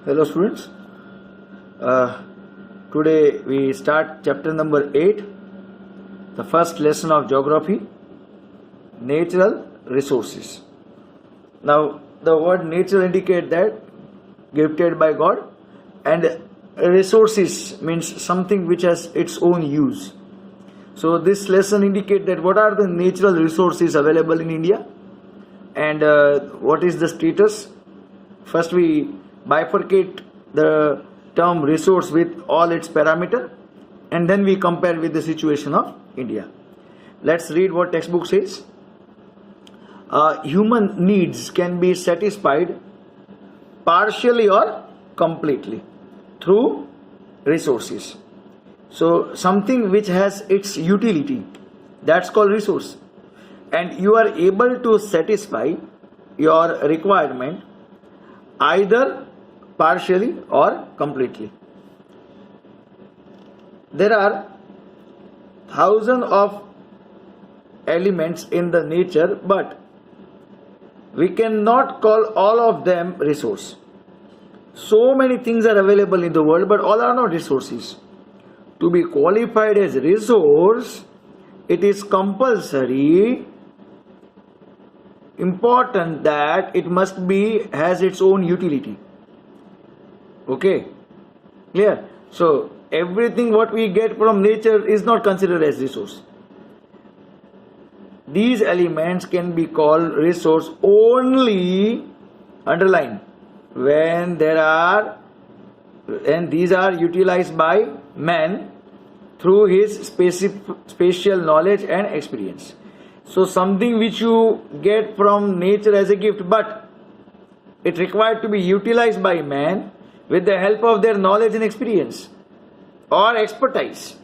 Hello students, today we start chapter number 8, the first lesson of geography, natural resources. Now the word nature indicate that gifted by God, and resources means something which has its own use. So this lesson indicate that what are the natural resources available in India and what is the status. First we bifurcate the term resource with all its parameter, and then we compare with the situation of India. Let's read what textbook says. Human needs can be satisfied partially or completely through resources. So something which has its utility, that's called resource, and you are able to satisfy your requirement either partially or completely. There are thousands of elements in the nature, but we cannot call all of them resource. So many things are available in the world, but all are not resources. To be qualified as resource, it is compulsory, important that it must be has its own utility. Okay, clear? So everything what we get from nature is not considered as resource. These elements can be called resource only, underline, when there are, and these are utilized by man through his spatial knowledge and experience. So something which you get from nature as a gift, but it required to be utilized by man with the help of their knowledge and experience or expertise.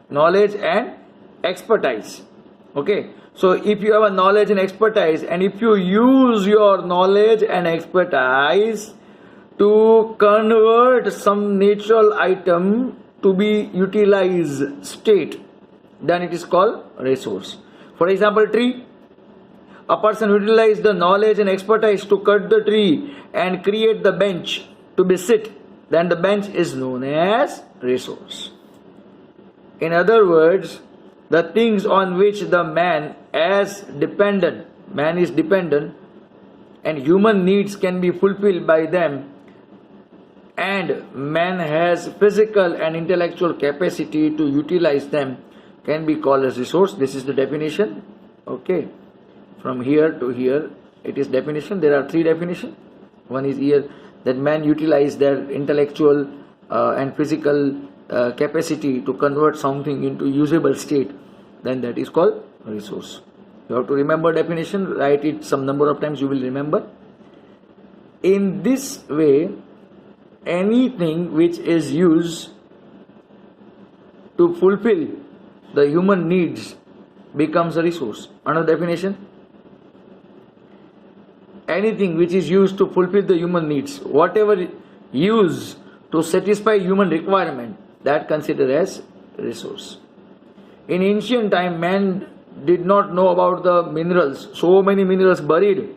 Knowledge and expertise. Okay. So if you have a knowledge and expertise, and if you use your knowledge and expertise to convert some natural item to be utilized state, then it is called resource. For example, tree. A person utilizes the knowledge and expertise to cut the tree and create the bench to be sit, then the bench is known as resource. In other words, the things on which the man is dependent, and human needs can be fulfilled by them, and man has physical and intellectual capacity to utilize them, can be called as resource. This is the definition. Okay, from here to here it is definition. There are three definitions. One is here that man utilize their intellectual and physical capacity to convert something into usable state, then that is called resource. You have to remember definition, write it some number of times, you will remember. In this way, anything which is used to fulfill the human needs becomes a resource. Another definition: anything which is used to fulfill the human needs, whatever used to satisfy human requirement, that considered as resource. In ancient time, man did not know about the minerals, so many minerals buried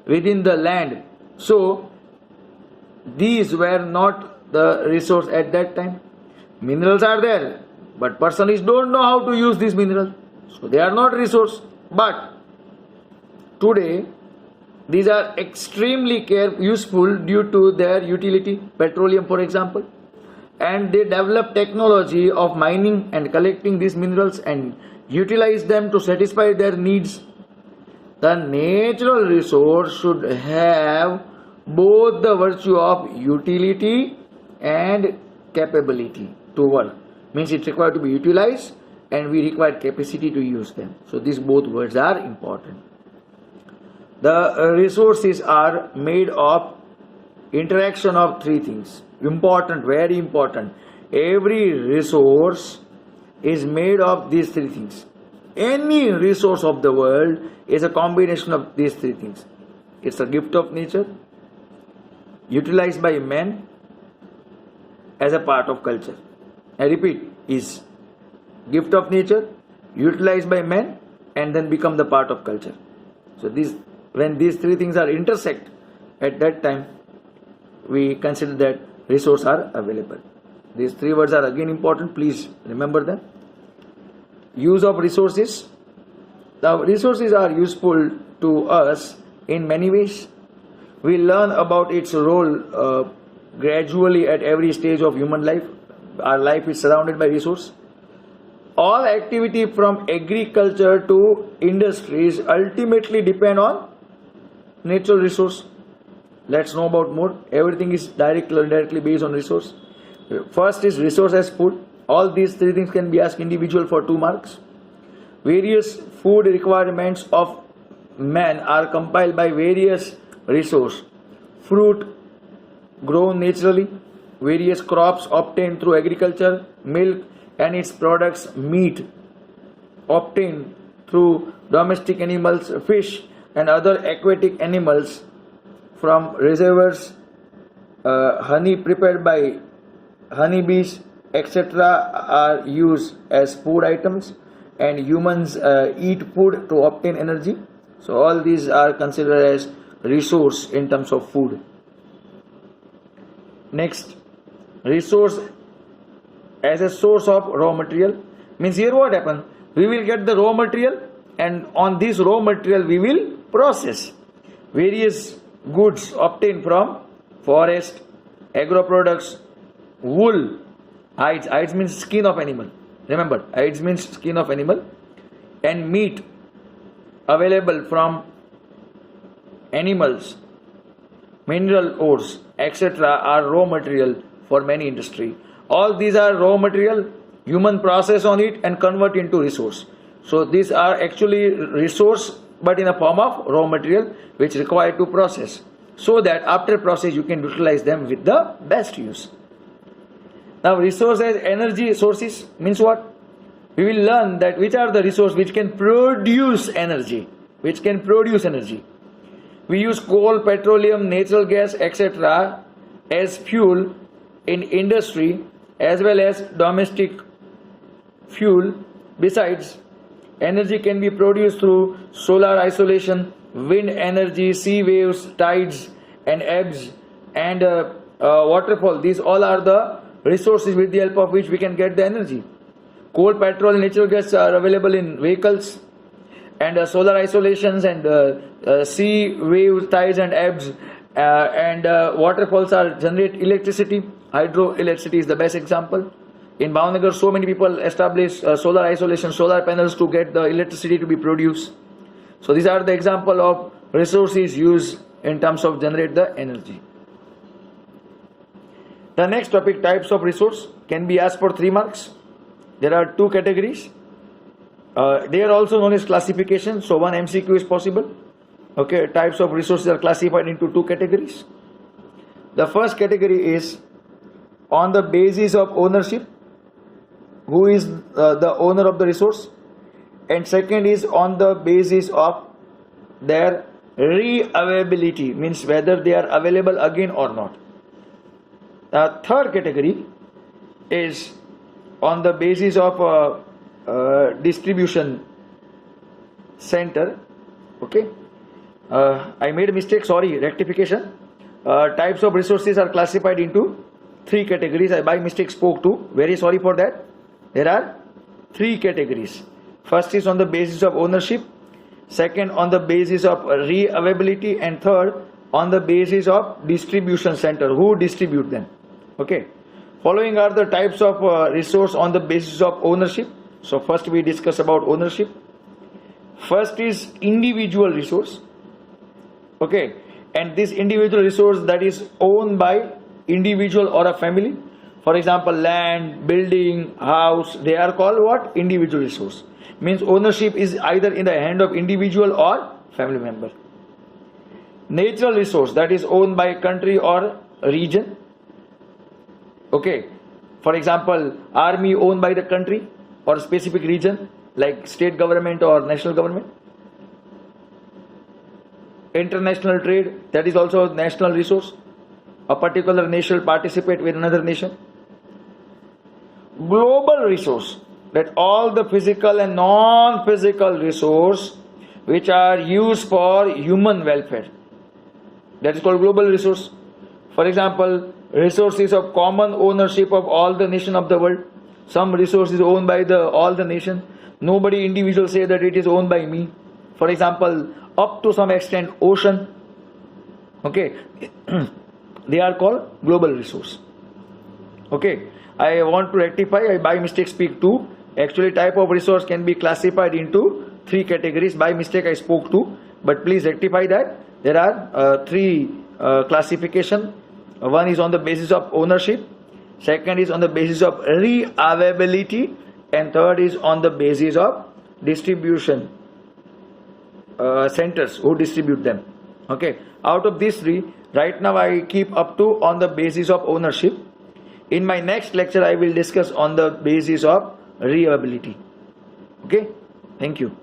within the land. So these were not the resource at that time. Minerals are there, but persons don't know how to use these minerals, so they are not resource. But today these are extremely useful due to their utility. Petroleum, for example, and they develop technology of mining and collecting these minerals and utilize them to satisfy their needs. The natural resource should have both the virtue of utility and capability to work. Means it required to be utilized, and we require capacity to use them. So these both words are important. The resources are made of interaction of three things. Important, very important. Every resource is made of these three things. Any resource of the world is a combination of these three things. It's a gift of nature, utilized by man as a part of culture. I repeat, is gift of nature, utilized by man, and then become the part of culture. So when these three things are intersect, at that time we consider that resources are available. These three words are again important, please remember them. Use of resources. Now, resources are useful to us in many ways. We learn about its role gradually at every stage of human life. Our life is surrounded by resources. All activity from agriculture to industries ultimately depend on natural resource. Let's know about more. Everything is directly or indirectly based on resource. First is resource as food. All these three things can be asked individual for 2 marks. Various food requirements of man are compiled by various resources. Fruit grown naturally, various crops obtained through agriculture, milk and its products, meat obtained through domestic animals, fish and other aquatic animals from reservoirs, honey prepared by honeybees, etc. are used as food items, and humans eat food to obtain energy. So all these are considered as resource in terms of food. Next, resource as a source of raw material. Means here what happens? We will get the raw material, and on this raw material we will process various goods obtained from forest, agro products, wool, hides. Hides means skin of animal. Remember, hides means skin of animal, and meat available from animals, mineral ores, etc. are raw material for many industry. All these are raw material, human process on it and convert into resource. So these are actually resource but in a form of raw material which required to process, so that after process you can utilize them with the best use. Now, resource as energy sources means what? We will learn that which are the resources which can produce energy. We use coal, petroleum, natural gas, etc. as fuel in industry as well as domestic fuel. Besides, energy can be produced through solar isolation, wind energy, sea waves, tides and ebbs and waterfall. These all are the resources with the help of which we can get the energy. Coal, petrol, natural gas are available in vehicles, and solar isolations and sea waves, tides and ebbs and waterfalls are generate electricity. Hydroelectricity is the best example. In Bhavnagar, so many people establish solar isolation, solar panels to get the electricity to be produced. So these are the example of resources used in terms of generate the energy. The next topic, types of resource, can be asked for 3 marks. There are 2 categories. They are also known as classification. So 1 MCQ is possible. Okay, types of resources are classified into 2 categories. The first category is on the basis of ownership, who is the owner of the resource, and second is on the basis of their re-availability, means whether they are available again or not. The third category is on the basis of distribution center. Okay, I made a mistake, sorry, rectification. Types of resources are classified into 3 categories. I by mistake spoke 2, very sorry for that. There are 3 categories. First is on the basis of ownership, second on the basis of re-availability, and third on the basis of distribution center, who distribute them. Okay, following are the types of resource on the basis of ownership. So first we discuss about ownership. First is individual resource. Okay, and this individual resource that is owned by individual or a family. For example, land, building, house, they are called what? Individual resource. Means ownership is either in the hand of individual or family member. Natural resource, that is owned by country or region. Okay, for example, army owned by the country or specific region like state government or national government. International trade, that is also national resource. A particular nation participate with another nation. Global resource, that all the physical and non-physical resource which are used for human welfare, that is called global resource. For example, resources of common ownership of all the nation of the world. Some resources owned by all the nation. Nobody individual say that it is owned by me. For example, up to some extent ocean. Okay, they are called global resource. Okay, I want to rectify, I by mistake speak two. Actually, type of resource can be classified into three categories. By mistake I spoke two, but please rectify that. There are three classification. One is on the basis of ownership, second is on the basis of re-availability, and third is on the basis of distribution centers who distribute them. Okay, out of these three, right now I keep up to on the basis of ownership. In my next lecture I will discuss on the basis of re-availability. Okay, thank you.